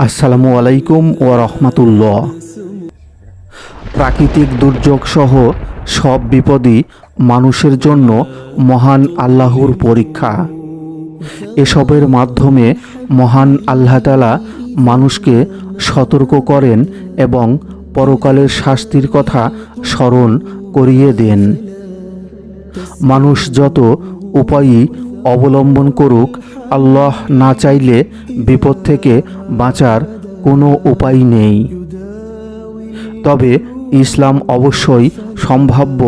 আসসালামু আলাইকুম ওয়া রাহমাতুল্লাহ। প্রাকৃতিক দুর্যোগ সহ সব বিপদই মানুষের জন্য মহান আল্লাহর পরীক্ষা। এসবের মাধ্যমে মহান আল্লাহ তাআলা মানুষকে সতর্ক করেন এবং পরকালের শাস্তির কথা স্মরণ করিয়ে দেন। মানুষ যত উপায়ই অবলম্বন করুক, আল্লাহ না চাইলে বিপদ থেকে বাঁচার কোনো উপায় নেই। তবে ইসলাম অবশ্যই সম্ভাব্য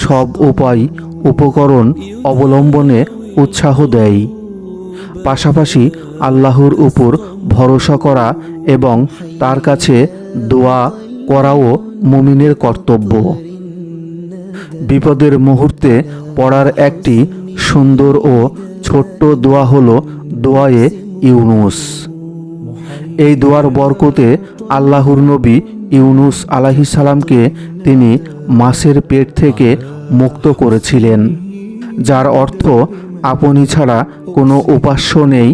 সব উপায় উপকরণ অবলম্বনে উৎসাহ দেয়। পাশাপাশি আল্লাহর উপর ভরসা করা এবং তার কাছে দোয়া করাও মুমিনের কর্তব্য। বিপদের মুহূর্তে পড়ার একটি সুন্দর ও ছোট্ট দোয়া হলো দোয়ায়ে ইউনুস। এই দোয়ার বরকতে আল্লাহর নবী ইউনুস আলাইহিস সালামকে তিনি মাছের পেট থেকে মুক্ত করেছিলেন, যার অর্থ আপনি ছাড়া কোনো উপাস্য নেই,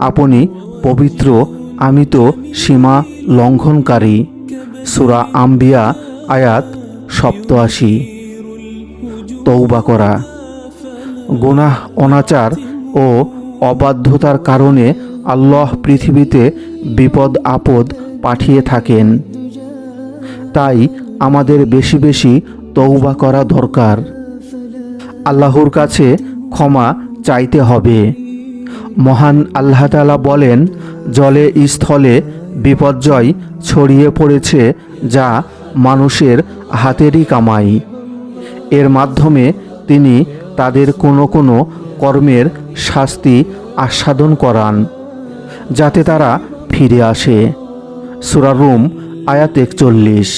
আপনি পবিত্র, আমি তো সীমা লঙ্ঘনকারী। সূরা আম্বিয়া আয়াত 87। তওবা করা। গুনাহ, অনাচার ও অবাধ্যতার কারণে আল্লাহ পৃথিবীতে বিপদ আপদ পাঠিয়ে থাকেন। তাই আমাদের বেশি বেশি তওবা করা দরকার। আল্লাহর কাছে ক্ষমা চাইতে হবে। মহান আল্লাহ তাআলা বলেন, জলে স্থলে বিপর্যয় ছড়িয়ে পড়েছে, যা মানুষের হাতেরই কামাই। এর মাধ্যমে তিনি তাদের কোনো কোনো কর্মের শাস্তি আস্বাদন করান, যাতে তারা ফিরে আসে। সূরা রুম আয়াত 41।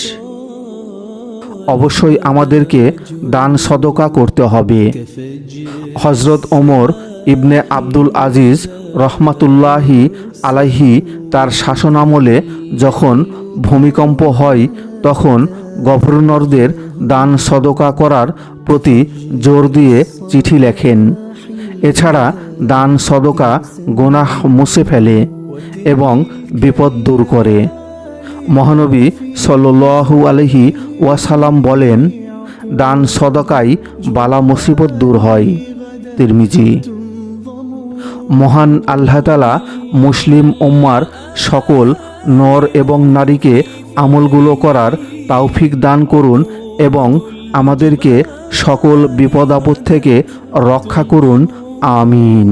অবশ্যই আমাদেরকে দান সদকা করতে হবে। হযরত ওমর ইবনে আব্দুল আজিজ রহমাতুল্লাহি আলাইহি তার শাসনামলে যখন ভূমিকম্প হয়, তখন গভর্নরদের দান সদকা করার প্রতি জোর দিয়ে চিঠি লেখেন। এছাড়া দান সদকা গুনাহ মুছে ফেলে এবং বিপদ দূর করে। মহানবী সাল্লাল্লাহু আলাইহি ওয়াসাল্লাম বলেন, দান সদকায় বালা মুসিবত দূর হয়। তিরমিজি। মহান আল্লাহ তাআলা মুসলিম উম্মার সকল নর এবং নারীকে আমলগুলো করার তৌফিক দান করুন এবং আমাদেরকে সকল বিপদ আপদ থেকে রক্ষা করুন। আমিন।